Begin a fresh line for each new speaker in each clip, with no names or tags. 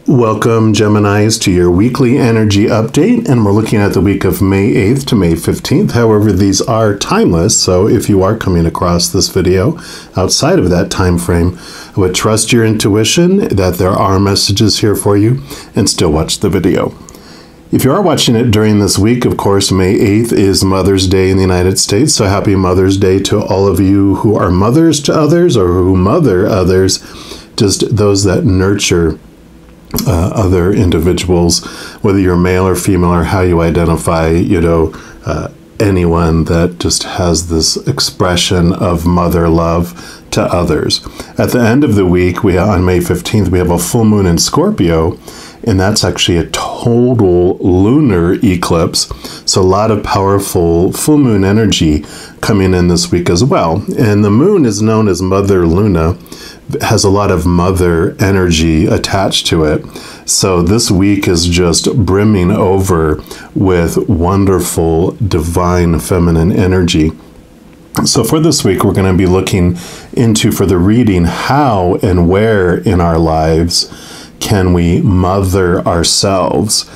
Welcome, Geminis, to your weekly energy update, and we're looking at the week of May 8th to May 15th. However, these are timeless, so if you are coming across this video outside of that time frame, I would trust your intuition that there are messages here for you and still watch the video. If you are watching it during this week, of course, May 8th is Mother's Day in the United States, so happy Mother's Day to all of you who are mothers to others or who mother others, just those that nurture other individuals, whether you're male or female or how you identify, anyone that just has this expression of mother love to others. At the end of the week, on May 15th, we have a full moon in Scorpio, and that's actually a total lunar eclipse. So a lot of powerful full moon energy coming in this week as well. And the moon is known as Mother Luna, has a lot of mother energy attached to it. So this week is just brimming over with wonderful divine feminine energy. So for this week, we're going to be looking into, for the reading, how and where in our lives can we mother ourselves,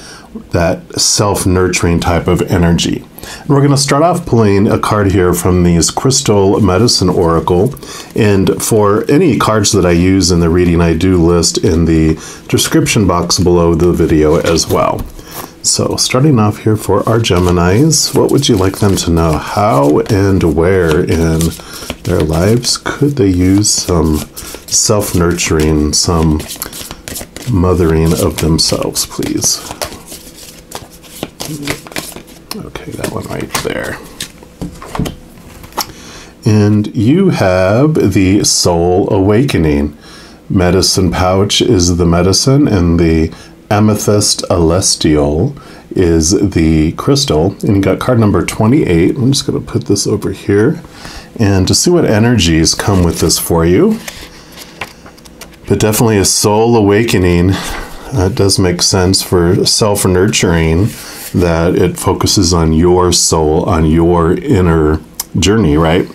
that self-nurturing type of energy. And we're going to start off pulling a card here from these Crystal Medicine Oracle. And for any cards that I use in the reading, I do list in the description box below the video as well. So starting off here for our Geminis, what would you like them to know? How and where in their lives could they use some self-nurturing, some mothering of themselves, please? Okay, that one right there. And you have the Soul Awakening. Medicine pouch is the medicine, and the Amethyst Celestial is the crystal. And you got card number 28. I'm just going to put this over here and to see what energies come with this for you. But definitely a soul awakening. It does make sense for self-nurturing, that it focuses on your soul, on your inner journey, right?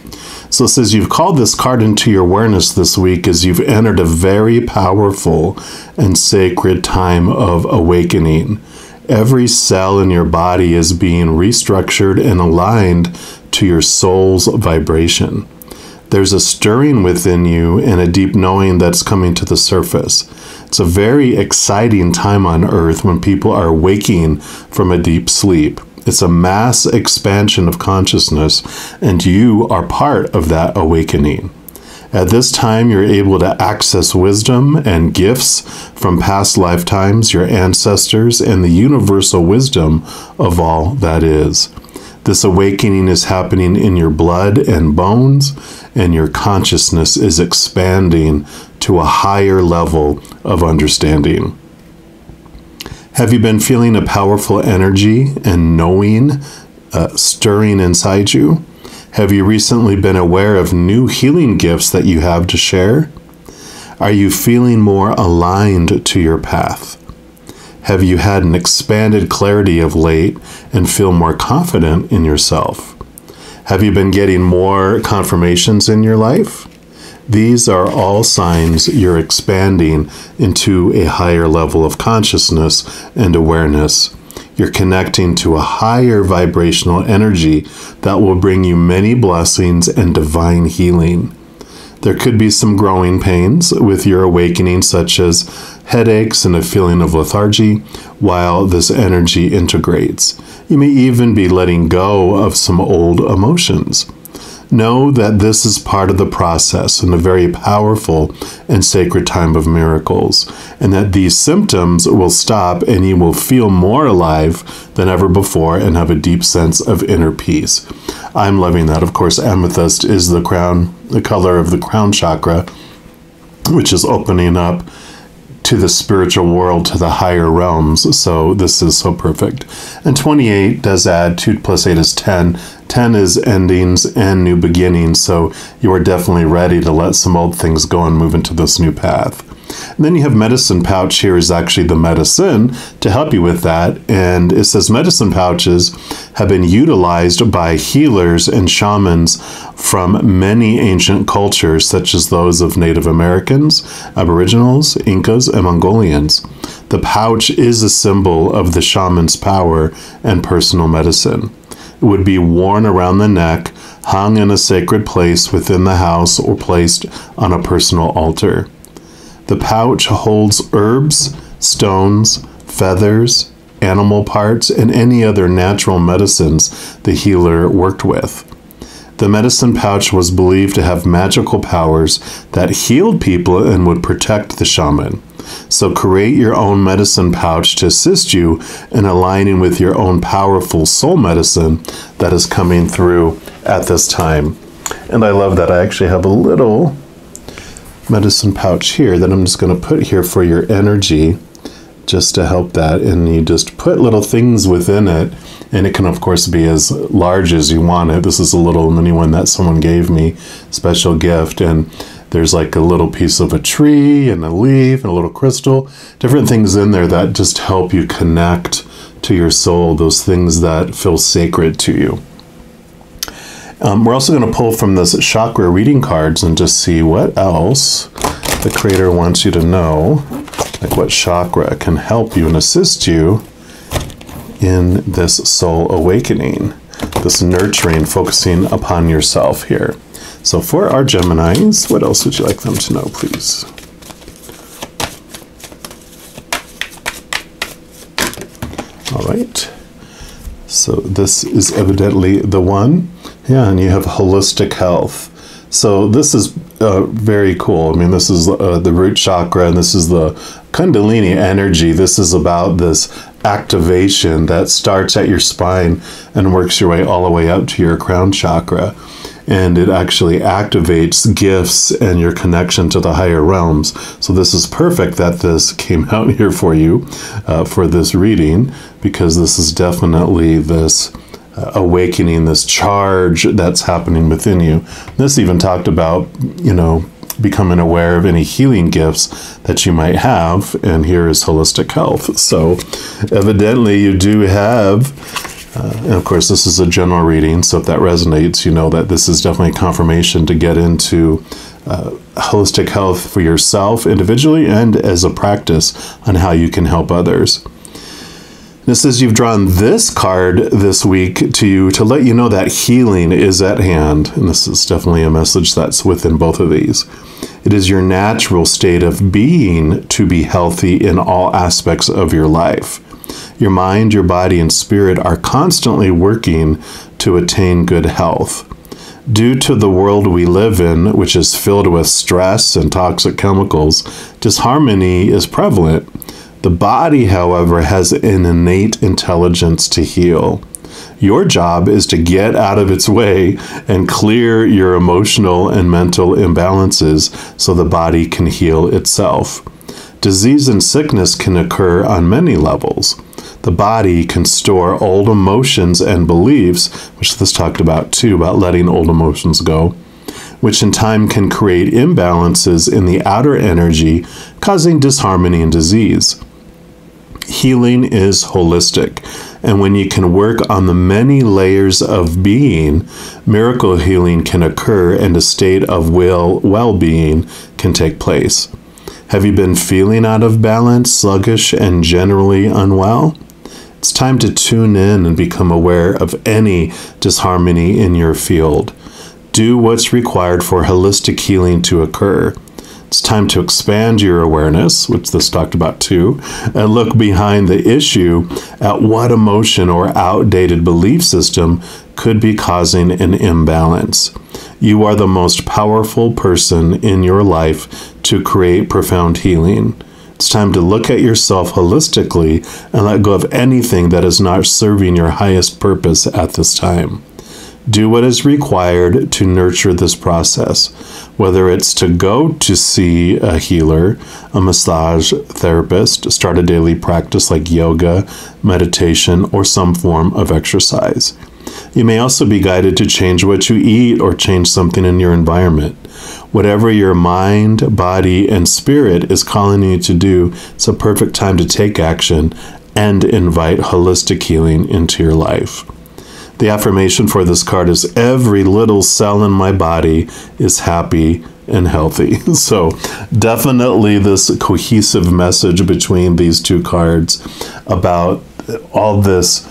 So it says you've called this card into your awareness this week as you've entered a very powerful and sacred time of awakening. Every cell in your body is being restructured and aligned to your soul's vibration. There's a stirring within you and a deep knowing that's coming to the surface. It's a very exciting time on Earth when people are waking from a deep sleep. It's a mass expansion of consciousness, and you are part of that awakening. At this time, you're able to access wisdom and gifts from past lifetimes, your ancestors, and the universal wisdom of all that is. This awakening is happening in your blood and bones, and your consciousness is expanding to a higher level of understanding. Have you been feeling a powerful energy and knowing stirring inside you? Have you recently been aware of new healing gifts that you have to share? Are you feeling more aligned to your path? Have you had an expanded clarity of late and feel more confident in yourself? Have you been getting more confirmations in your life? These are all signs you're expanding into a higher level of consciousness and awareness. You're connecting to a higher vibrational energy that will bring you many blessings and divine healing. There could be some growing pains with your awakening, such as headaches and a feeling of lethargy, while this energy integrates. You may even be letting go of some old emotions. Know that this is part of the process in a very powerful and sacred time of miracles, and that these symptoms will stop and you will feel more alive than ever before and have a deep sense of inner peace. I'm loving that. Of course, amethyst is the crown, the color of the crown chakra, which is opening up to the spiritual world, to the higher realms. So this is so perfect. And 28 does add 2 plus 8 is 10. 10 is endings and new beginnings. So you are definitely ready to let some old things go and move into this new path. And then you have medicine pouch. Here is actually the medicine to help you with that. And it says medicine pouches have been utilized by healers and shamans from many ancient cultures, such as those of Native Americans, Aboriginals, Incas, and Mongolians. The pouch is a symbol of the shaman's power and personal medicine. It would be worn around the neck, hung in a sacred place within the house, or placed on a personal altar. The pouch holds herbs, stones, feathers, animal parts, and any other natural medicines the healer worked with. The medicine pouch was believed to have magical powers that healed people and would protect the shaman. So create your own medicine pouch to assist you in aligning with your own powerful soul medicine that is coming through at this time. And I love that I actually have a little medicine pouch here that I'm just going to put here for your energy, just to help that. And you just put little things within it, and it can of course be as large as you want it. This is a little mini one that someone gave me, special gift, and there's like a little piece of a tree and a leaf and a little crystal, different things in there that just help you connect to your soul, those things that feel sacred to you. We're also going to pull from this chakra reading cards and just see what else the creator wants you to know, like what chakra can help you and assist you in this soul awakening, this nurturing, focusing upon yourself here. So for our Geminis, what else would you like them to know, please? All right. So this is evidently the one. Yeah, and you have holistic health. So this is very cool. I mean, this is the root chakra, and this is the Kundalini energy. This is about this activation that starts at your spine and works your way all the way up to your crown chakra. And it actually activates gifts and your connection to the higher realms. So this is perfect that this came out here for you for this reading, because this is definitely this awakening, this charge that's happening within you. This even talked about, you know, becoming aware of any healing gifts that you might have, and here is holistic health. So evidently you do have, and of course this is a general reading, so if that resonates, you know that this is definitely confirmation to get into holistic health for yourself individually and as a practice on how you can help others. It says you've drawn this card this week to you to let you know that healing is at hand. And this is definitely a message that's within both of these. It is your natural state of being to be healthy in all aspects of your life. Your mind, your body, and spirit are constantly working to attain good health. Due to the world we live in, which is filled with stress and toxic chemicals, disharmony is prevalent. The body, however, has an innate intelligence to heal. Your job is to get out of its way and clear your emotional and mental imbalances so the body can heal itself. Disease and sickness can occur on many levels. The body can store old emotions and beliefs, which this talked about too, about letting old emotions go, which in time can create imbalances in the outer energy, causing disharmony and disease. Healing is holistic, and when you can work on the many layers of being, miracle healing can occur and a state of well-being can take place. Have you been feeling out of balance, sluggish, and generally unwell? It's time to tune in and become aware of any disharmony in your field. Do what's required for holistic healing to occur. It's time to expand your awareness, which this talked about too, and look behind the issue at what emotion or outdated belief system could be causing an imbalance. You are the most powerful person in your life to create profound healing. It's time to look at yourself holistically and let go of anything that is not serving your highest purpose at this time. Do what is required to nurture this process, whether it's to go to see a healer, a massage therapist, start a daily practice like yoga, meditation, or some form of exercise. You may also be guided to change what you eat or change something in your environment. Whatever your mind, body, and spirit is calling you to do, it's a perfect time to take action and invite holistic healing into your life. The affirmation for this card is, every little cell in my body is happy, and healthy. So definitely this cohesive message between these two cards about all this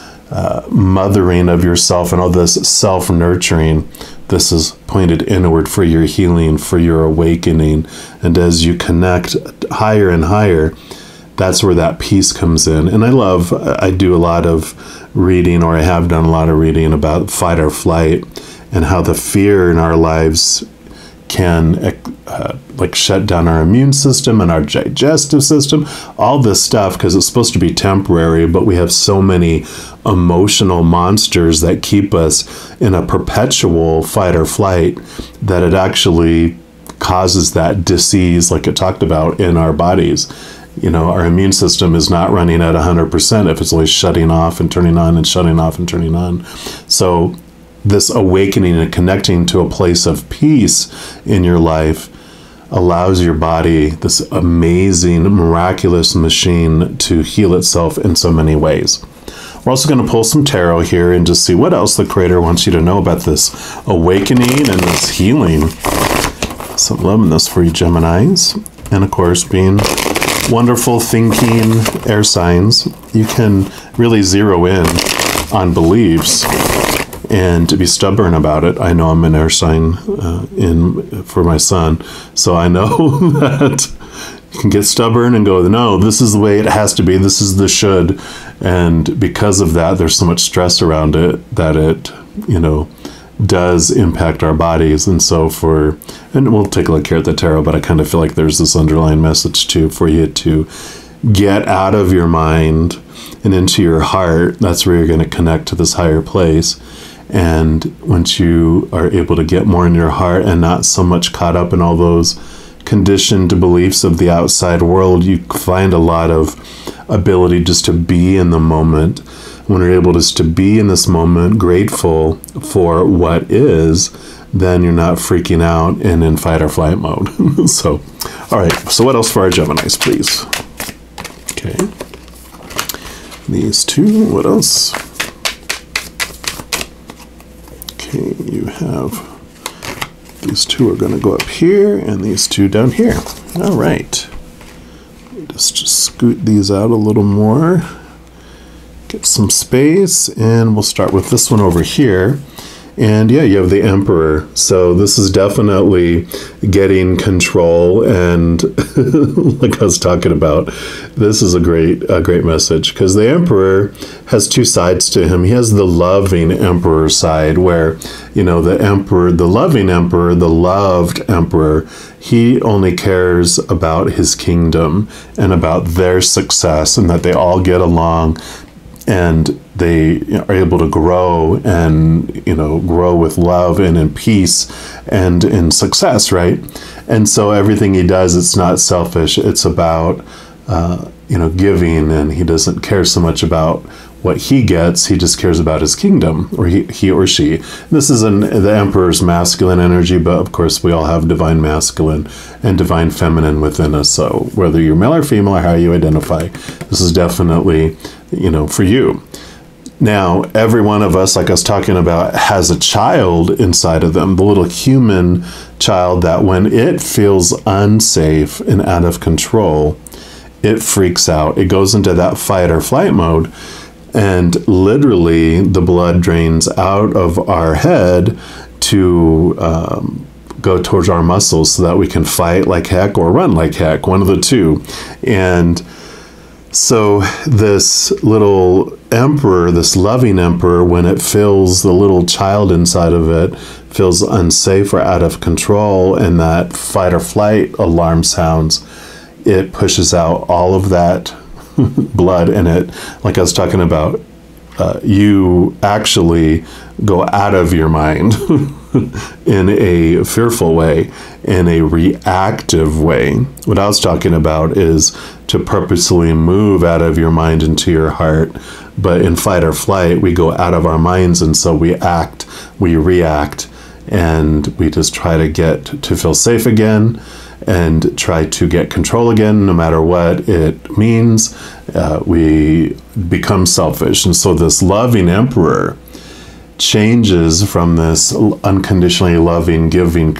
mothering of yourself and all this self-nurturing. This is pointed inward for your healing, for your awakening. And as you connect higher and higher, that's where that peace comes in. And I do a lot of reading, or I have done a lot of reading about fight or flight and how the fear in our lives can like shut down our immune system and our digestive system, all this stuff, because it's supposed to be temporary, but we have so many emotional monsters that keep us in a perpetual fight or flight that it actually causes that disease, like it talked about, in our bodies. You know, our immune system is not running at 100% if it's always shutting off and turning on and shutting off and turning on. So this awakening and connecting to a place of peace in your life allows your body, this amazing, miraculous machine, to heal itself in so many ways. We're also going to pull some tarot here and just see what else the Creator wants you to know about this awakening and this healing. So I'm loving this for you, Geminis. And of course, being wonderful thinking air signs, you can really zero in on beliefs and to be stubborn about it. I know I'm an air sign for my son, so I know that you can get stubborn and go, no, this is the way it has to be, this is the should, and because of that, there's so much stress around it that it, you know, does impact our bodies. And so and we'll take a look here at the tarot, but I kind of feel like there's this underlying message too for you to get out of your mind and into your heart. That's where you're going to connect to this higher place. And once you are able to get more in your heart and not so much caught up in all those conditioned beliefs of the outside world, you find a lot of ability just to be in the moment. When you're able just to be in this moment, grateful for what is, then you're not freaking out and in fight or flight mode. So, all right. So what else for our Geminis, please? Okay. These two. What else? Okay, you have these two are going to go up here and these two down here. All right. Just scoot these out a little more. Get some space, and we'll start with this one over here. And yeah, you have the Emperor. So this is definitely getting control, and like I was talking about, this is a great message, because the Emperor has two sides to him. He has the loving Emperor side, where, you know, the Emperor, the loving Emperor, the loved Emperor, he only cares about his kingdom and about their success, and that they all get along and they are able to grow and, you know, grow with love and in peace and in success, right? And so everything he does, it's not selfish. It's about, you know, giving, and he doesn't care so much about what he gets. He just cares about his kingdom, or he or she. This is the Emperor's masculine energy, but of course we all have divine masculine and divine feminine within us. So whether you're male or female or how you identify, this is definitely, you know, for you. Now, every one of us, like I was talking about, has a child inside of them, the little human child that when it feels unsafe and out of control, it freaks out. It goes into that fight or flight mode, and literally the blood drains out of our head to go towards our muscles so that we can fight like heck or run like heck, one of the two. And so this little Emperor, this loving Emperor, when it feels the little child inside of it feels unsafe or out of control, and that fight or flight alarm sounds, it pushes out all of that blood in it. Like I was talking about, you actually go out of your mind in a fearful way, in a reactive way. What I was talking about is to purposely move out of your mind into your heart. But in fight or flight, we go out of our minds, and so we act, we react, and we just try to get to feel safe again and try to get control again, no matter what it means. We become selfish. And so this loving Emperor changes from this unconditionally loving, giving,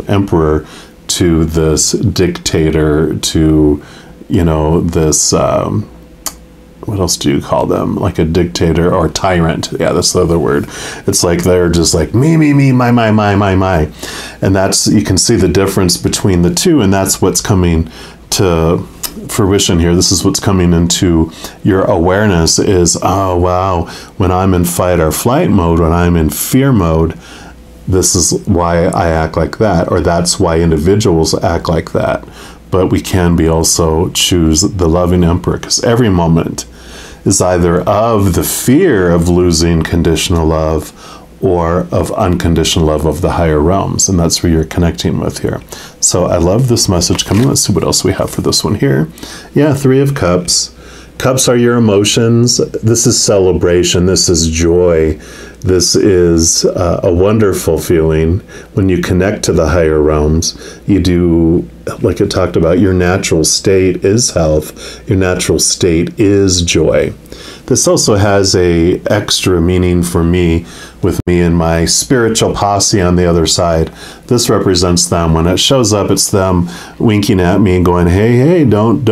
emperor to this dictator, to, this, what else do you call them? Like a dictator or tyrant. Yeah, that's the other word. It's like they're just like me, my. And that's, you can see the difference between the two, and that's what's coming to fruition here. This is what's coming into your awareness is, oh, wow, when I'm in fight or flight mode, when I'm in fear mode, this is why I act like that, or that's why individuals act like that. But we can be also choose the loving emperor, because every moment is either of the fear of losing conditional love or of unconditional love of the higher realms. And that's where you're connecting with here. So I love this message coming. Let's see what else we have for this one here. Yeah, Three of Cups. Cups are your emotions. This is celebration. This is joy. This is a wonderful feeling when you connect to the higher realms. You do, like it talked about, your natural state is health. Your natural state is joy. This also has a extra meaning for me, with me and my spiritual posse on the other side. This represents them. When it shows up, it's them winking at me and going, hey, don't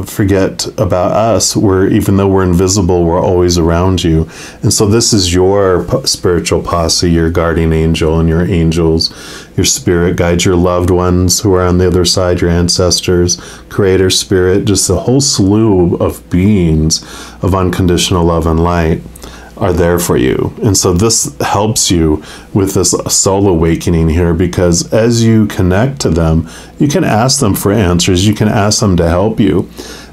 forget about us. Even though we're invisible, we're always around you. And so this is your spiritual posse, your guardian angel and your angels, your spirit guides, your loved ones who are on the other side, your ancestors, creator spirit, just a whole slew of beings of unconditional love and light are there for you. And so this helps you with this soul awakening here, because as you connect to them, you can ask them for answers. You can ask them to help you.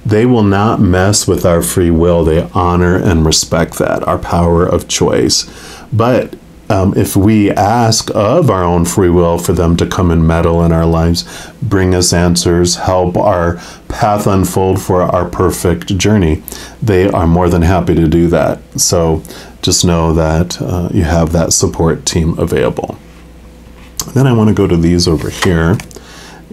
They will not mess with our free will. They honor and respect that, our power of choice. But if we ask of our own free will for them to come and meddle in our lives, bring us answers, help our path unfold for our perfect journey, they are more than happy to do that. So just know that you have that support team available. Then I want to go to these over here.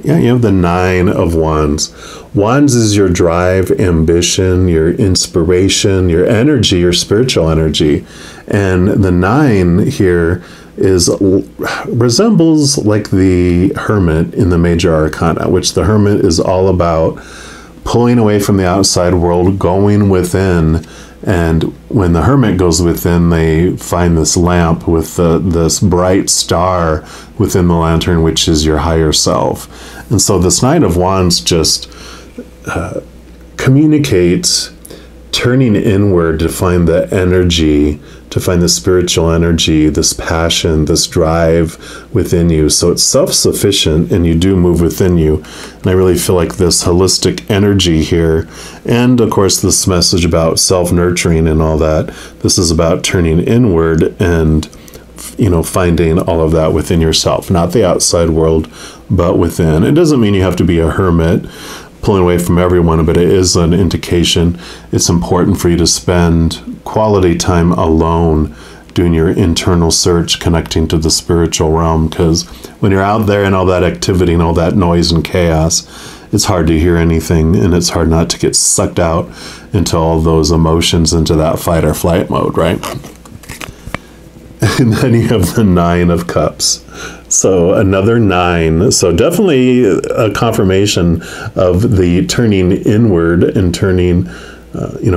Yeah, you have the Nine of Wands. Wands is your drive, ambition, your inspiration, your energy, your spiritual energy. And the Nine here resembles like the Hermit in the Major Arcana, which the Hermit is all about pulling away from the outside world, going within. And when the Hermit goes within, they find this lamp with this bright star within the lantern, which is your higher self. And so this Nine of Wands just communicates turning inward to find the energy, to find the spiritual energy, this passion, this drive within you. So it's self-sufficient, and you do move within you. And I really feel like this holistic energy here, and of course this message about self-nurturing and all that, this is about turning inward and finding all of that within yourself, not the outside world, but within. It doesn't mean you have to be a hermit, pulling away from everyone, but it is an indication it's important for you to spend quality time alone doing your internal search, connecting to the spiritual realm, because when you're out there and all that activity and all that noise and chaos, it's hard to hear anything, and it's hard not to get sucked out into all those emotions, into that fight or flight mode, right? And then you have the Nine of Cups. So another 9. So definitely a confirmation of the turning inward and turning,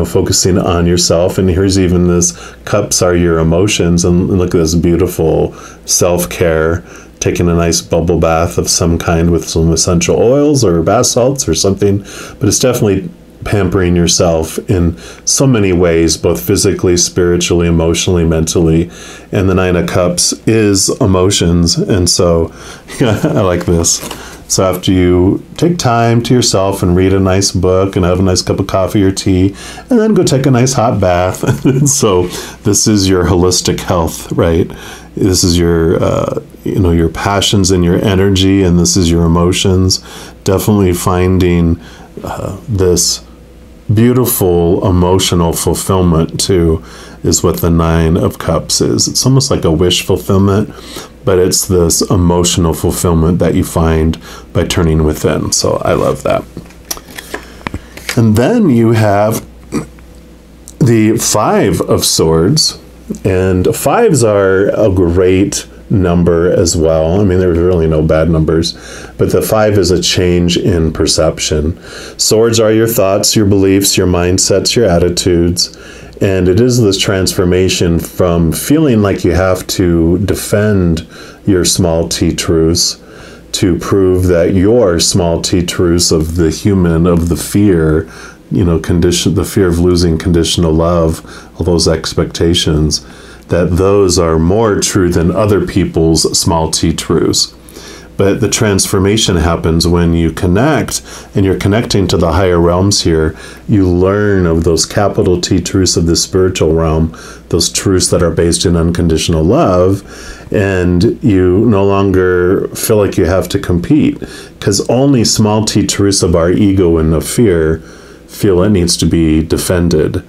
focusing on yourself. And here's even this, cups are your emotions. And look at this beautiful self-care, taking a nice bubble bath of some kind with some essential oils or bath salts or something. But it's definitely pampering yourself in so many ways, both physically, spiritually, emotionally, mentally. And the Nine of Cups is emotions. And so yeah, I like this. So after you take time to yourself and read a nice book and have a nice cup of coffee or tea, and then go take a nice hot bath. So this is your holistic health, right? This is your, your passions and your energy, and this is your emotions. Definitely finding this beautiful emotional fulfillment too is what the Nine of Cups is. It's almost like a wish fulfillment, but it's this emotional fulfillment that you find by turning within. So I love that. And then you have the Five of Swords, and fives are a great number as well. I mean, there's really no bad numbers, but the 5 is a change in perception. Swords are your thoughts, your beliefs, your mindsets, your attitudes, and it is this transformation from feeling like you have to defend your small t truths to prove that your small t truths of the human, of the fear, the fear of losing conditional love, all those expectations, that those are more true than other people's small t truths. But the transformation happens when you connect, and you're connecting to the higher realms here. You learn of those capital T truths of the spiritual realm, those truths that are based in unconditional love, and you no longer feel like you have to compete, because only small t truths of our ego and of fear feel it needs to be defended.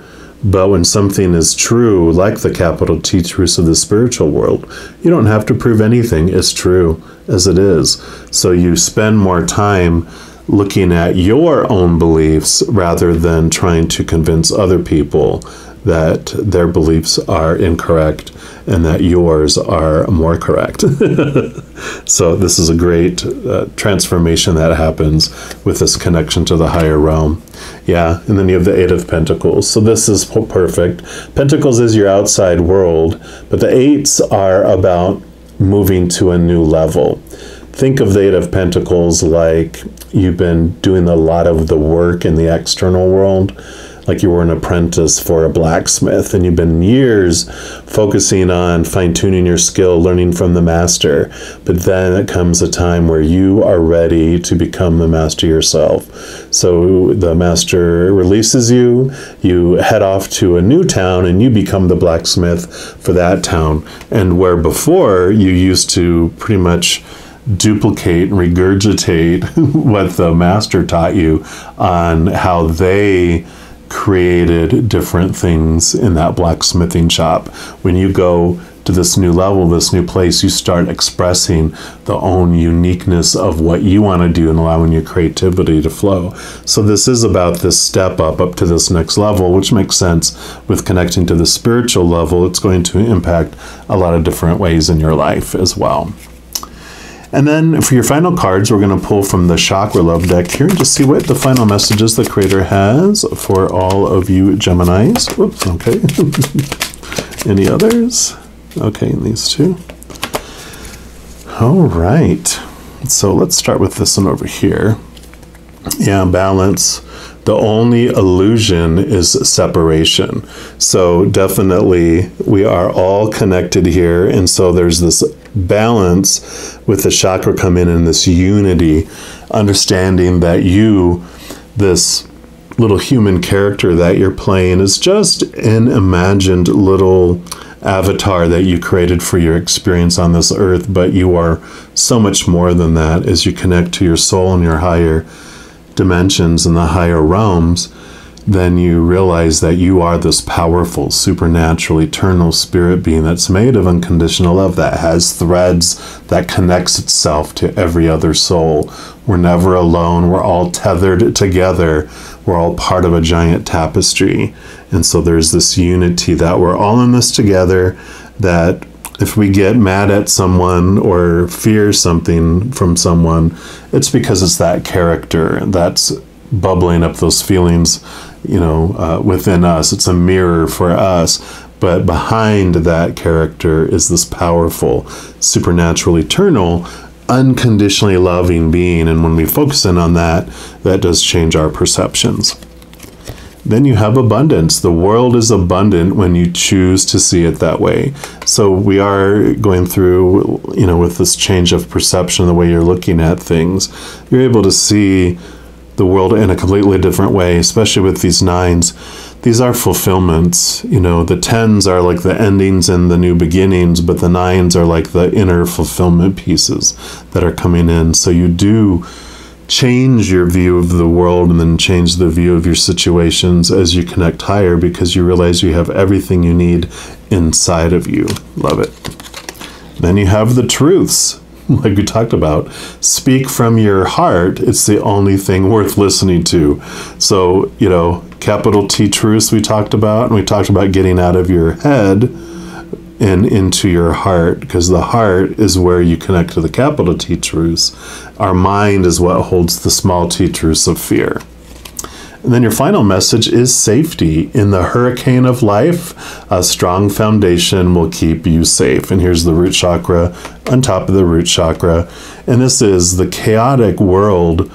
But when something is true, like the capital T truths of the spiritual world, you don't have to prove anything. It's true as it is. So you spend more time looking at your own beliefs rather than trying to convince other people that their beliefs are incorrect and that yours are more correct. So this is a great transformation that happens with this connection to the higher realm. Yeah, and then you have the 8 of Pentacles. So this is perfect. Pentacles is your outside world, but the 8s are about moving to a new level. Think of the 8 of Pentacles like you've been doing a lot of the work in the external world, like you were an apprentice for a blacksmith, and you've been years focusing on fine-tuning your skill, learning from the master. But then it comes a time where you are ready to become the master yourself. So the master releases you, you head off to a new town, and you become the blacksmith for that town. And where before you used to pretty much duplicate and regurgitate what the master taught you on how they created different things in that blacksmithing shop. When you go to this new level, this new place, you start expressing the own uniqueness of what you want to do and allowing your creativity to flow. So this is about this step up to this next level, which makes sense with connecting to the spiritual level. It's going to impact a lot of different ways in your life as well. And then for your final cards, we're going to pull from the Chakra Love deck here and just see what the final messages the Creator has for all of you Geminis. Oops, okay. Any others? Okay, these two. All right. So let's start with this one over here. Yeah, balance. The only illusion is separation. So definitely we are all connected here. And so there's this balance with the chakra come in and this unity, understanding that you, this little human character that you're playing, is just an imagined little avatar that you created for your experience on this earth, but you are so much more than that as you connect to your soul and your higher dimensions and the higher realms. Then you realize that you are this powerful, supernatural, eternal spirit being that's made of unconditional love, that has threads that connects itself to every other soul. We're never alone. We're all tethered together. We're all part of a giant tapestry. And so there's this unity that we're all in this together, that if we get mad at someone or fear something from someone, it's because it's that character that's bubbling up those feelings, within us. It's a mirror for us. But behind that character is this powerful, supernatural, eternal, unconditionally loving being. And when we focus in on that, that does change our perceptions. Then you have abundance. The world is abundant when you choose to see it that way. So we are going through, with this change of perception, the way you're looking at things, you're able to see the world in a completely different way, especially with these 9s. These are fulfillments. The 10s are like the endings and the new beginnings, but the 9s are like the inner fulfillment pieces that are coming in. So you do change your view of the world and then change the view of your situations as you connect higher, because you realize you have everything you need inside of you. Love it. Then you have the truths. like we talked about, speak from your heart. It's the only thing worth listening to. So, you know, capital T truths we talked about, and we talked about getting out of your head and into your heart, because the heart is where you connect to the capital T truths. Our mind is what holds the small t truths of fear. And then your final message is safety. In the hurricane of life, a strong foundation will keep you safe. And here's the root chakra on top of the root chakra. And this is the chaotic world,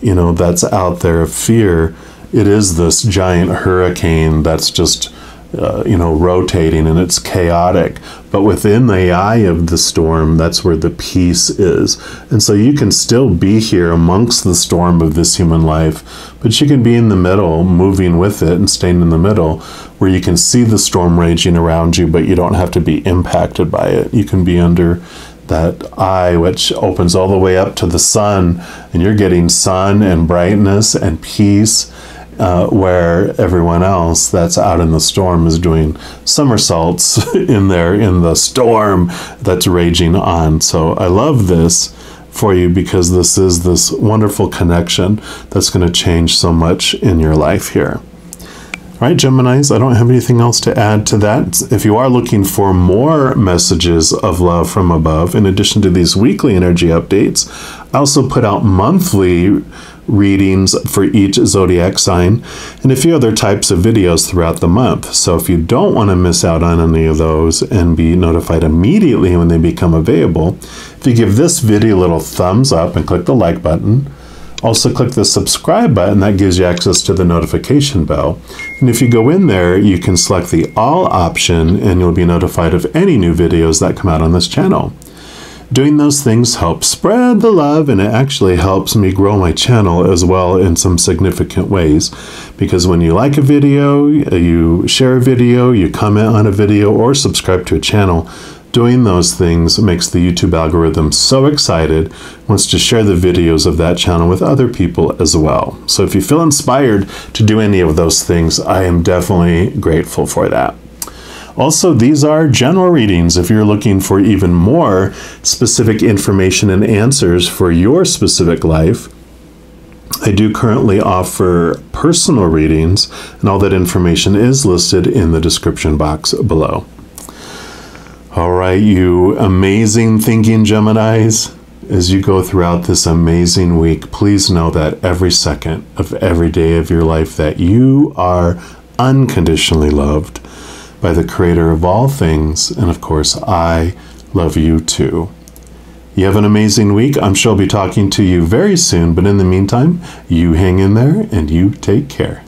you know, that's out there of fear. It is this giant hurricane that's just you know, rotating, and it's chaotic. But within the eye of the storm, that's where the peace is. And so you can still be here amongst the storm of this human life, but you can be in the middle, moving with it and staying in the middle, where you can see the storm raging around you, but you don't have to be impacted by it. You can be under that eye, which opens all the way up to the sun, and you're getting sun and brightness and peace, where everyone else that's out in the storm is doing somersaults in the storm that's raging on. So I love this for you, because this is this wonderful connection that's going to change so much in your life here. All right, Geminis, I don't have anything else to add to that. If you are looking for more messages of love from above, in addition to these weekly energy updates, I also put out monthly readings for each zodiac sign and a few other types of videos throughout the month. So if you don't want to miss out on any of those and be notified immediately when they become available, if you give this video a little thumbs up and click the like button, also click the subscribe button, that gives you access to the notification bell. And if you go in there, you can select the all option and you'll be notified of any new videos that come out on this channel. Doing those things helps spread the love, and it actually helps me grow my channel as well in some significant ways. Because when you like a video, you share a video, you comment on a video, or subscribe to a channel, doing those things makes the YouTube algorithm so excited, wants to share the videos of that channel with other people as well. So if you feel inspired to do any of those things, I am definitely grateful for that. Also, these are general readings. If you're looking for even more specific information and answers for your specific life, I do currently offer personal readings, and all that information is listed in the description box below. All right, you amazing thinking Geminis, as you go throughout this amazing week, please know that every second of every day of your life that you are unconditionally loved by the creator of all things. And of course, I love you too. You have an amazing week. I'm sure I'll be talking to you very soon. But in the meantime, you hang in there and you take care.